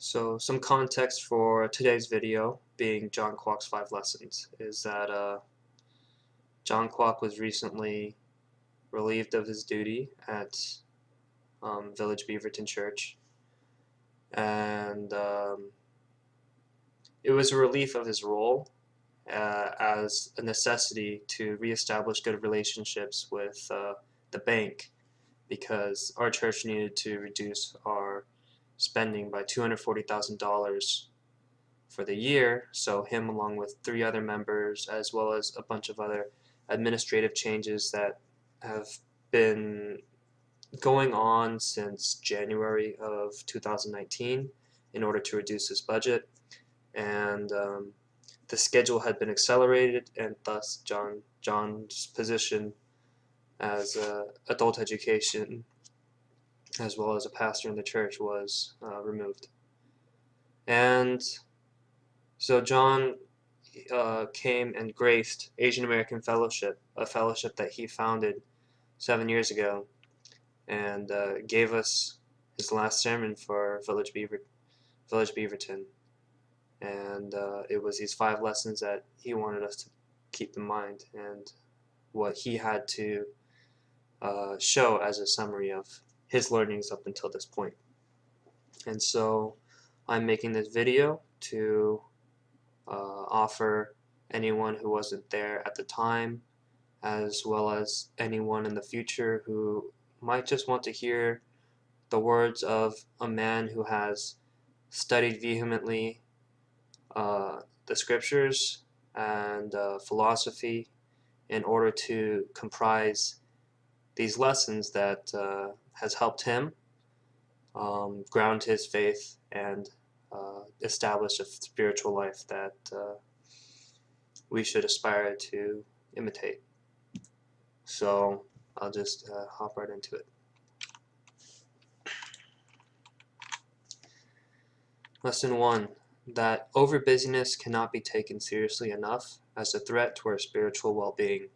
So some context for today's video, being John Kwak's 5 lessons, is that John Kwak was recently relieved of his duty at Village Beaverton Church, and it was a relief of his role as a necessity to reestablish good relationships with the bank, because our church needed to reduce our spending by $240,000 for the year. So him, along with 3 other members, as well as a bunch of other administrative changes that have been going on since January of 2019 in order to reduce his budget, and the schedule had been accelerated, and thus John's position as adult education as well as a pastor in the church was removed. And so John came and graced Asian American Fellowship, a fellowship that he founded 7 years ago, and gave us his last sermon for Village Beaverton. And it was these 5 lessons that he wanted us to keep in mind, and what he had to show as a summary of his learnings up until this point. And so I'm making this video to offer anyone who wasn't there at the time, as well as anyone in the future who might just want to hear the words of a man who has studied vehemently the scriptures and philosophy in order to comprise these lessons that has helped him ground his faith and establish a spiritual life that we should aspire to imitate. So I'll just hop right into it. Lesson 1. That overbusyness cannot be taken seriously enough as a threat to our spiritual well-being.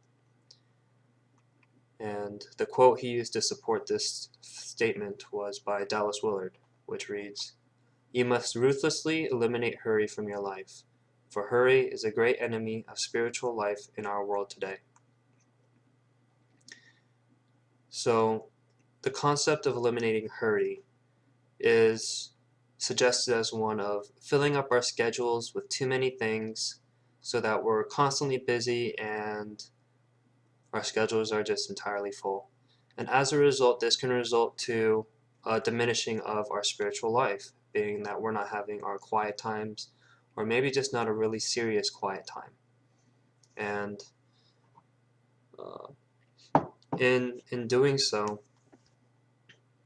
And the quote he used to support this statement was by Dallas Willard, which reads, "You must ruthlessly eliminate hurry from your life, for hurry is a great enemy of spiritual life in our world today." So the concept of eliminating hurry is suggested as one of filling up our schedules with too many things so that we're constantly busy and our schedules are just entirely full. And as a result, this can result to a diminishing of our spiritual life, being that we're not having our quiet times, or maybe just not a really serious quiet time. And in doing so,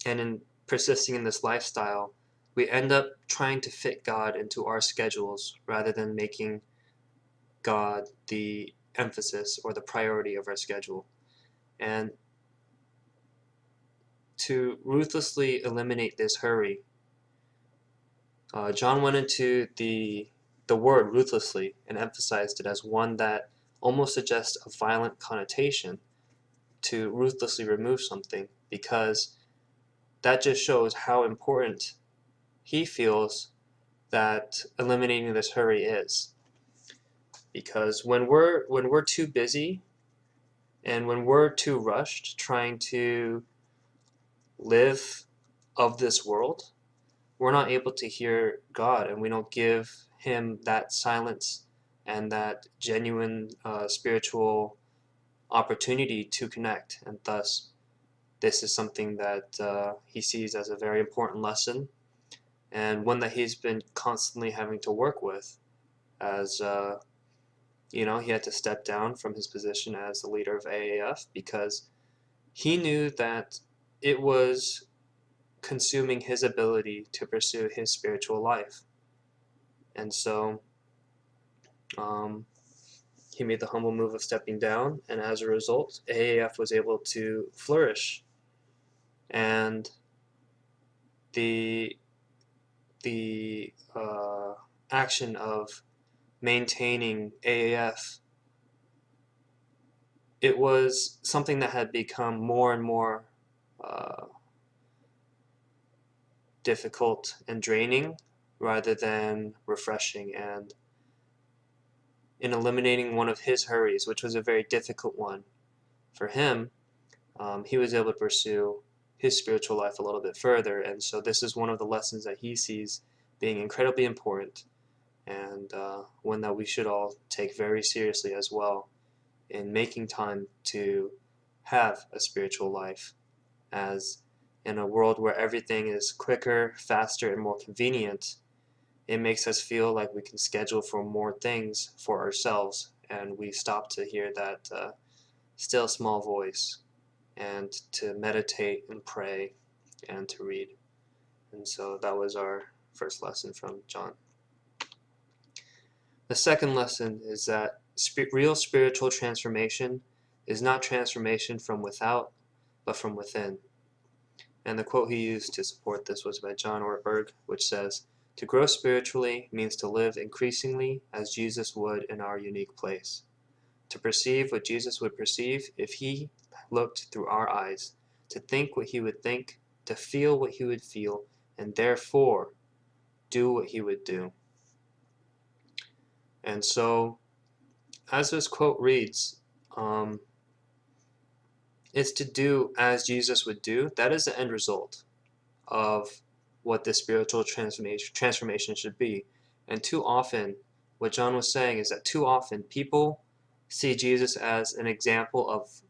and in persisting in this lifestyle, we end up trying to fit God into our schedules rather than making God the emphasis or the priority of our schedule. And to ruthlessly eliminate this hurry, John went into the word ruthlessly and emphasized it as one that almost suggests a violent connotation to ruthlessly remove something, because that just shows how important he feels that eliminating this hurry is. Because when we're too busy and when we're too rushed trying to live of this world, we're not able to hear God, and we don't give him that silence and that genuine spiritual opportunity to connect. And thus this is something that he sees as a very important lesson, and one that he's been constantly having to work with, as he had to step down from his position as the leader of AAF because he knew that it was consuming his ability to pursue his spiritual life. And so he made the humble move of stepping down, and as a result, AAF was able to flourish. And the action of maintaining AAF, it was something that had become more and more difficult and draining rather than refreshing. And in eliminating one of his hurries, which was a very difficult one for him, he was able to pursue his spiritual life a little bit further. And so this is one of the lessons that he sees being incredibly important, and one that we should all take very seriously as well in making time to have a spiritual life, as in a world where everything is quicker, faster, and more convenient, it makes us feel like we can schedule for more things for ourselves, and we stop to hear that still small voice, and to meditate and pray and to read. And so that was our first lesson from John. The second lesson is that real spiritual transformation is not transformation from without, but from within. And the quote he used to support this was by John Ortberg, which says, "To grow spiritually means to live increasingly as Jesus would in our unique place. To perceive what Jesus would perceive if he looked through our eyes, to think what he would think, to feel what he would feel, and therefore do what he would do." And so, as this quote reads, it's to do as Jesus would do. That is the end result of what this spiritual transformation should be. And too often, what John was saying is that too often people see Jesus as an example of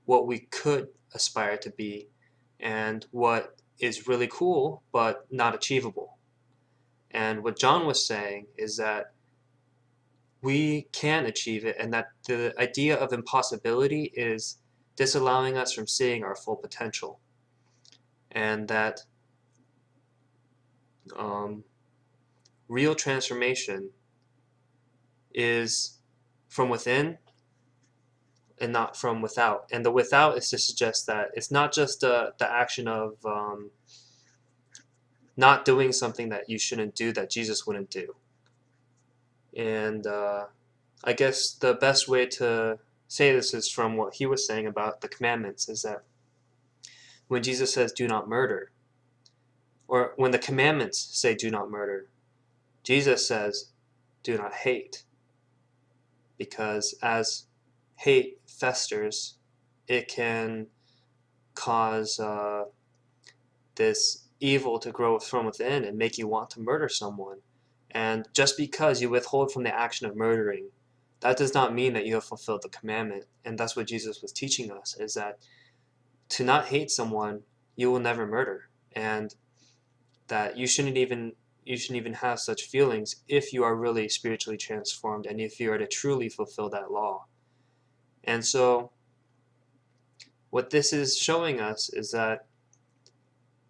what we could aspire to be and what is really cool but not achievable. And what John was saying is that we can achieve it, and that the idea of impossibility is disallowing us from seeing our full potential, and that real transformation is from within and not from without. And the without is to suggest that it's not just the action of not doing something that you shouldn't do, that Jesus wouldn't do. And I guess the best way to say this is from what he was saying about the commandments, is that when Jesus says do not murder, or when the commandments say do not murder, Jesus says do not hate. Because as hate festers, it can cause this evil to grow from within and make you want to murder someone. And just because you withhold from the action of murdering, that does not mean that you have fulfilled the commandment. And that's what Jesus was teaching us, is that to not hate someone, you will never murder. And that you shouldn't even have such feelings if you are really spiritually transformed and if you are to truly fulfill that law. And so what this is showing us is that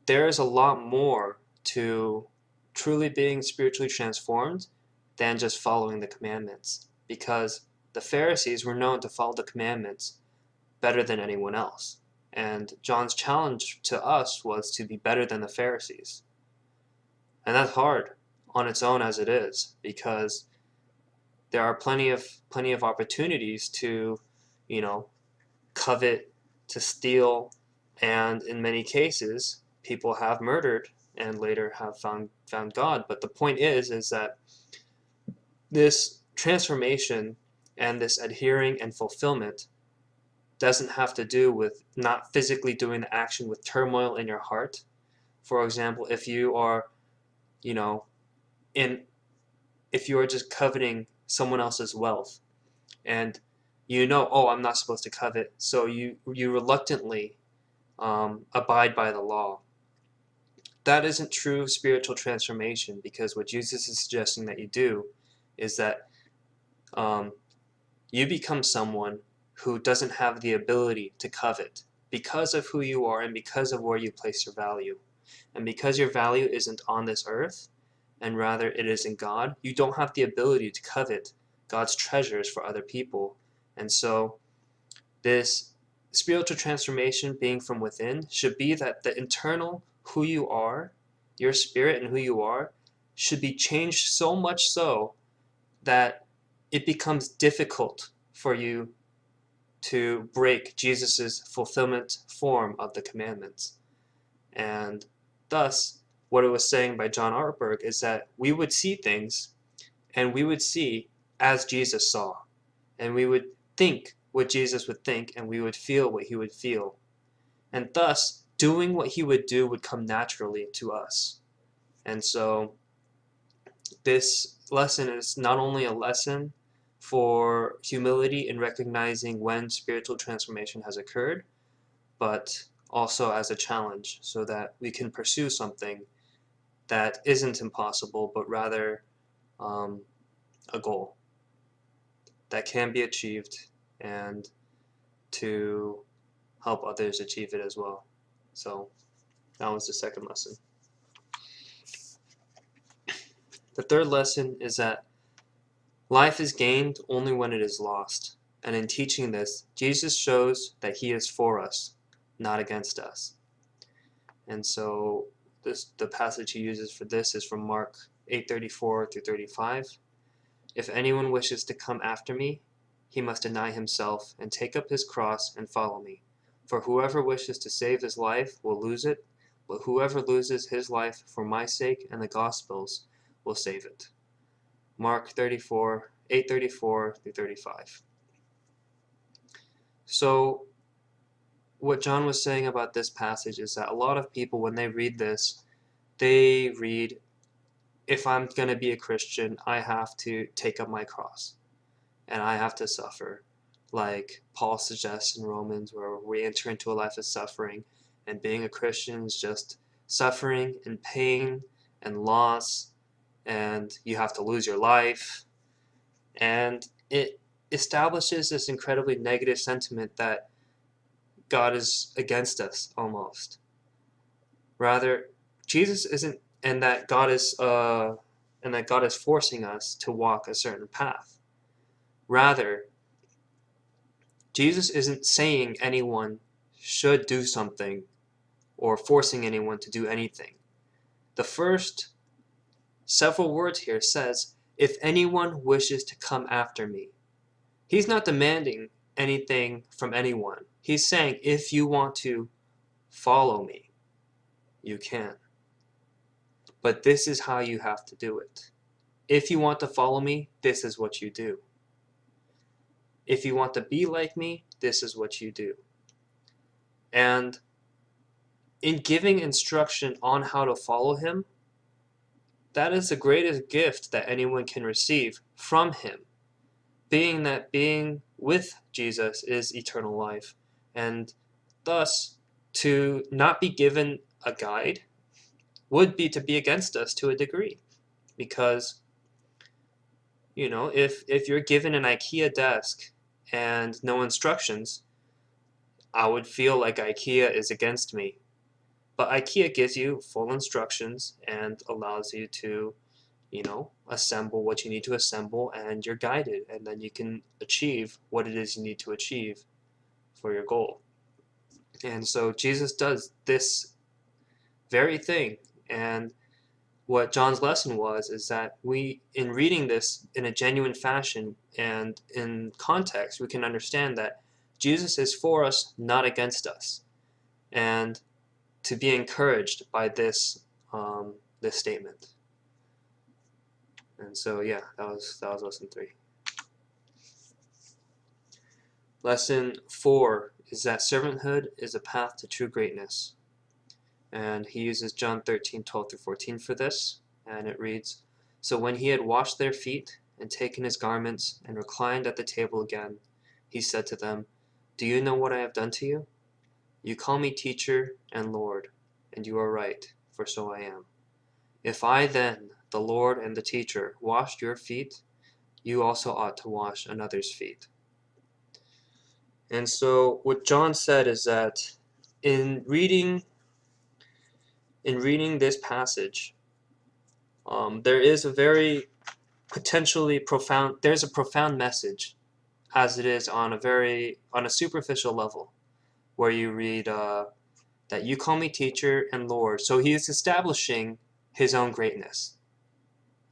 there is a lot more to truly being spiritually transformed than just following the commandments, because the Pharisees were known to follow the commandments better than anyone else. And John's challenge to us was to be better than the Pharisees. And that's hard on its own as it is, because there are plenty of opportunities to, covet, to steal, and in many cases people have murdered and later have found God. But the point is that this transformation and this adhering and fulfillment doesn't have to do with not physically doing the action with turmoil in your heart. For example, if you are if you are just coveting someone else's wealth, and oh, I'm not supposed to covet, so you reluctantly abide by the law. That isn't true spiritual transformation, because what Jesus is suggesting that you do is that you become someone who doesn't have the ability to covet because of who you are and because of where you place your value. And because your value isn't on this earth, and rather it is in God, you don't have the ability to covet God's treasures for other people. And so this spiritual transformation being from within should be that the internal who you are, your spirit and who you are, should be changed so much so that it becomes difficult for you to break Jesus' fulfillment form of the commandments. And thus, what it was saying by John Ortberg is that we would see things, and we would see as Jesus saw, and we would think what Jesus would think, and we would feel what he would feel. And thus, doing what he would do would come naturally to us. And so, this lesson is not only a lesson for humility in recognizing when spiritual transformation has occurred, but also as a challenge so that we can pursue something that isn't impossible, but rather a goal that can be achieved, and to help others achieve it as well. So that was the second lesson. The third lesson is that life is gained only when it is lost. And in teaching this, Jesus shows that he is for us, not against us. And so the passage he uses for this is from Mark 8:34 through 35. If anyone wishes to come after me, he must deny himself and take up his cross and follow me. For whoever wishes to save his life will lose it, but whoever loses his life for my sake and the gospel's will save it. Mark 8:34 through 35. So what John was saying about this passage is that a lot of people, when they read this, they read, if I'm going to be a Christian, I have to take up my cross and I have to suffer, like Paul suggests in Romans, where we enter into a life of suffering, and being a Christian is just suffering and pain and loss, and you have to lose your life. And it establishes this incredibly negative sentiment that God is against us almost. Rather, Jesus isn't, and that God is forcing us to walk a certain path. Rather, Jesus isn't saying anyone should do something or forcing anyone to do anything. The first several words here says, if anyone wishes to come after me. He's not demanding anything from anyone. He's saying, if you want to follow me, you can. But this is how you have to do it. If you want to follow me, this is what you do. If you want to be like me, this is what you do. And in giving instruction on how to follow him, that is the greatest gift that anyone can receive from him, being that being with Jesus is eternal life. And thus, to not be given a guide would be to be against us to a degree. Because, if you're given an IKEA desk and no instructions, I would feel like IKEA is against me. But IKEA gives you full instructions and allows you to, assemble what you need to assemble, and you're guided, and then you can achieve what it is you need to achieve for your goal. And so Jesus does this very thing. And what John's lesson is that we, in reading this in a genuine fashion and in context, we can understand that Jesus is for us, not against us. And to be encouraged by this statement. And so that was lesson 3. Lesson 4 is that servanthood is a path to true greatness. And he uses John 13:12 through 14 for this, and it reads, So when he had washed their feet and taken his garments and reclined at the table again, he said to them, Do you know what I have done to you? You call me teacher and Lord, and you are right, for so I am. If I then, the Lord and the teacher, washed your feet, you also ought to wash another's feet. And so what John said is that in reading this passage, there is a very potentially profound, there's a profound message, as it is on a superficial level, where you read that you call me teacher and Lord. So he is establishing his own greatness.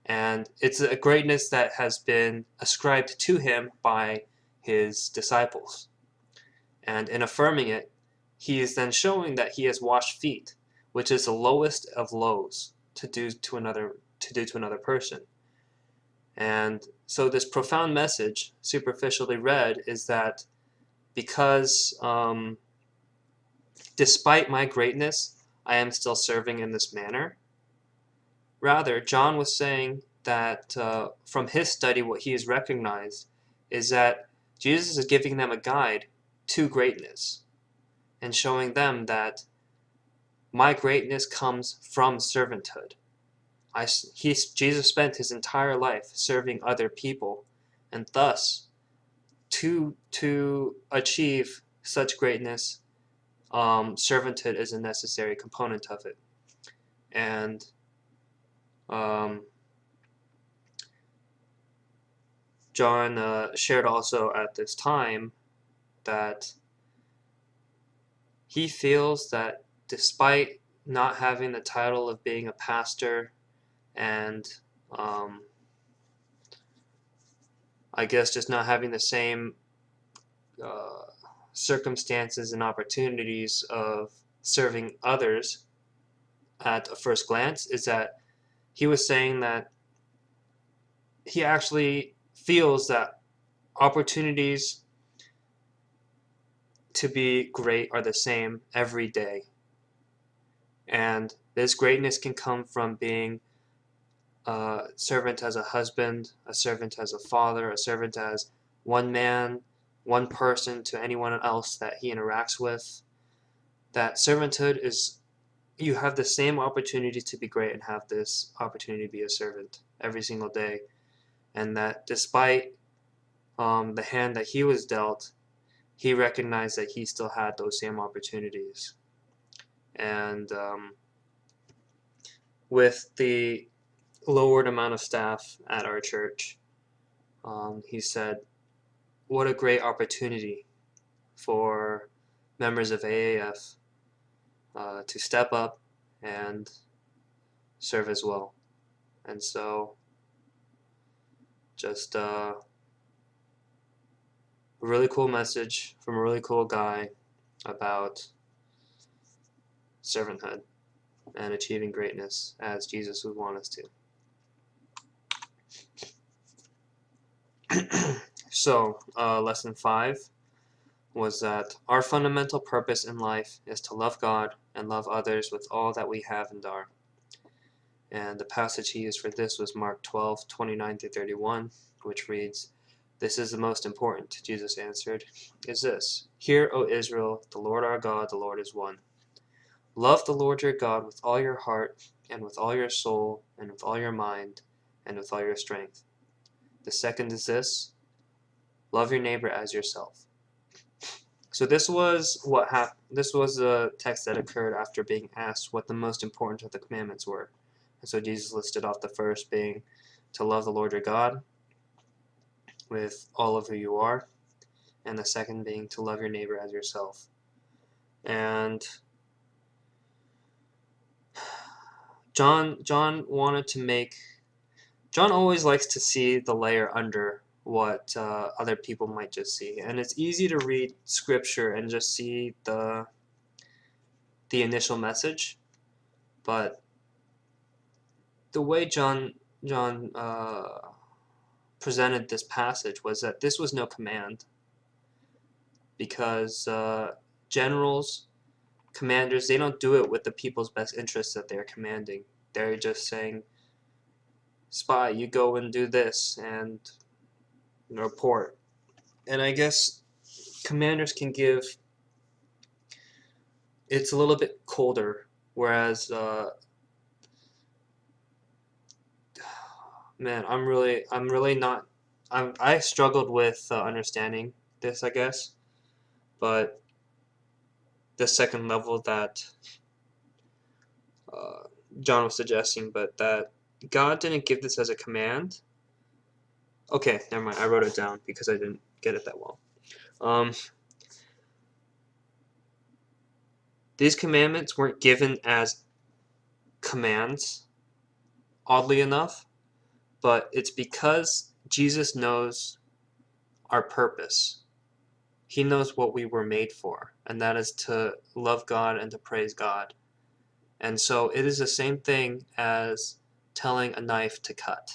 And it's a greatness that has been ascribed to him by his disciples. And in affirming it, he is then showing that he has washed feet, which is the lowest of lows to do to another person. And so this profound message, superficially read, is that because despite my greatness, I am still serving in this manner. Rather, John was saying that from his study, what he has recognized is that Jesus is giving them a guide to greatness and showing them that my greatness comes from servanthood. Jesus spent his entire life serving other people, and thus, to achieve such greatness, servanthood is a necessary component of it. And John shared also at this time that he feels that despite not having the title of being a pastor and I guess just not having the same circumstances and opportunities of serving others at a first glance, is that he was saying that he actually feels that opportunities to be great are the same every day. And this greatness can come from being a servant as a husband, a servant as a father, a servant as one man, one person to anyone else that he interacts with. That servanthood is, you have the same opportunity to be great and have this opportunity to be a servant every single day. And that despite the hand that he was dealt, he recognized that he still had those same opportunities. And with the lowered amount of staff at our church, he said, what a great opportunity for members of AAF to step up and serve as well. And so just a really cool message from a really cool guy about servanthood and achieving greatness as Jesus would want us to. So, lesson 5 was that our fundamental purpose in life is to love God and love others with all that we have and are. And the passage he used for this was Mark 12:29-31, which reads, "This is the most important," Jesus answered, "is this, Hear, O Israel, the Lord our God, the Lord is one. Love the Lord your God with all your heart, and with all your soul, and with all your mind, and with all your strength. The second is this, love your neighbor as yourself." So this was what happened. This was a text that occurred after being asked what the most important of the commandments were. And so Jesus listed off the first being to love the Lord your God with all of who you are, and the second being to love your neighbor as yourself. And John always likes to see the layer under what other people might just see. And it's easy to read scripture and just see the initial message, but the way John presented this passage was that this was no command, because generals, commanders, they don't do it with the people's best interests that they're commanding. They're just saying, spy, you go and do this and report. And I guess commanders can give, it's a little bit colder, whereas man, I struggled with understanding this, I guess, but the second level that John was suggesting, but that God didn't give this as a command. Okay, never mind. I wrote it down because I didn't get it that well. These commandments weren't given as commands, oddly enough, but it's because Jesus knows our purpose. He knows what we were made for, and that is to love God and to praise God. And so it is the same thing as telling a knife to cut.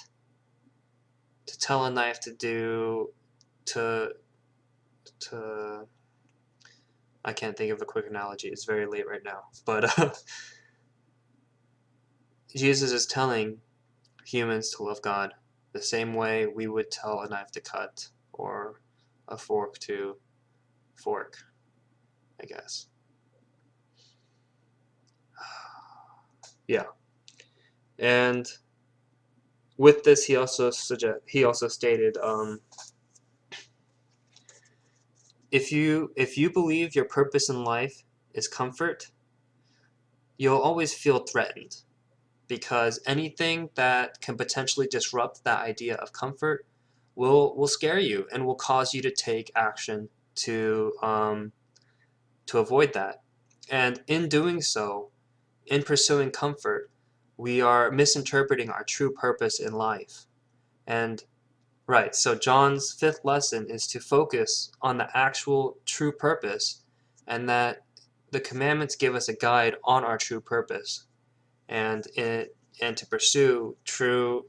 To tell a knife to I can't think of a quick analogy. It's very late right now. But Jesus is telling humans to love God the same way we would tell a knife to cut or a fork to fork, I guess. Yeah. And with this, he also stated, if you believe your purpose in life is comfort, you'll always feel threatened, because anything that can potentially disrupt that idea of comfort will scare you and will cause you to take action to avoid that. And in doing so, in pursuing comfort, we are misinterpreting our true purpose in life. And right, so John's fifth lesson is to focus on the actual true purpose, and that the commandments give us a guide on our true purpose, and to pursue true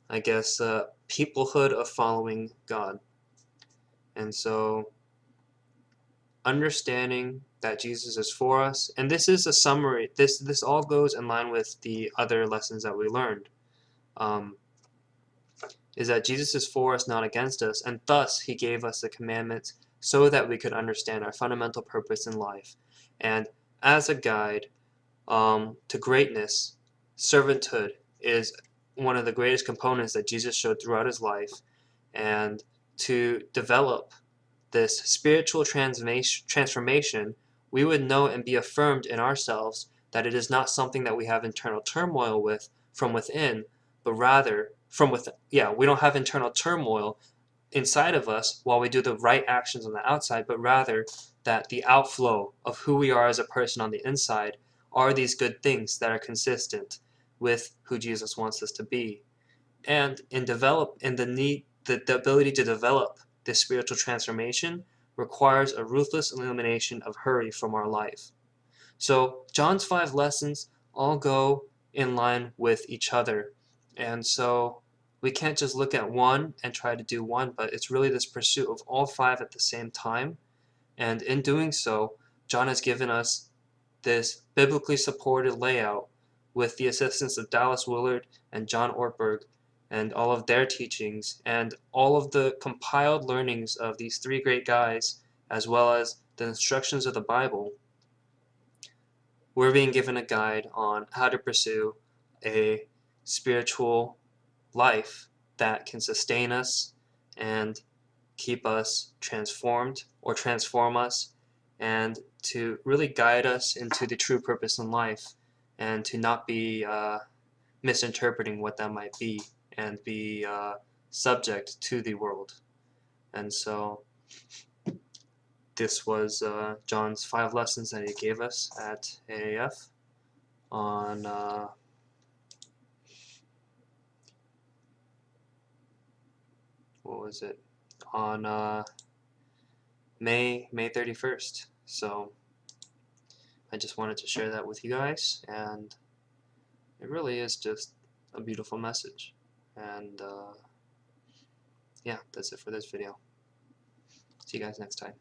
I guess peoplehood of following God. And so understanding that Jesus is for us, and this is a summary. This all goes in line with the other lessons that we learned. Is that Jesus is for us, not against us, and thus he gave us the commandments so that we could understand our fundamental purpose in life. And as a guide to greatness, servanthood is one of the greatest components that Jesus showed throughout his life. And to develop this spiritual transformation, we would know and be affirmed in ourselves that it is not something that we have internal turmoil with from within, but rather from within. Yeah, we don't have internal turmoil inside of us while we do the right actions on the outside, but rather that the outflow of who we are as a person on the inside are these good things that are consistent with who Jesus wants us to be. And in the ability to develop this spiritual transformation requires a ruthless elimination of hurry from our life. So John's 5 lessons all go in line with each other. And so we can't just look at one and try to do one, but it's really this pursuit of all 5 at the same time. And in doing so, John has given us this biblically supported layout with the assistance of Dallas Willard and John Ortberg and all of their teachings and all of the compiled learnings of these 3 great guys, as well as the instructions of the Bible. We're being given a guide on how to pursue a spiritual life that can sustain us and keep us transformed or transform us, and to really guide us into the true purpose in life, and to not be misinterpreting what that might be and be subject to the world. And so this was John's 5 lessons that he gave us at AAF on what was it? On May 31st. So I just wanted to share that with you guys, and it really is just a beautiful message. And yeah, that's it for this video. See you guys next time.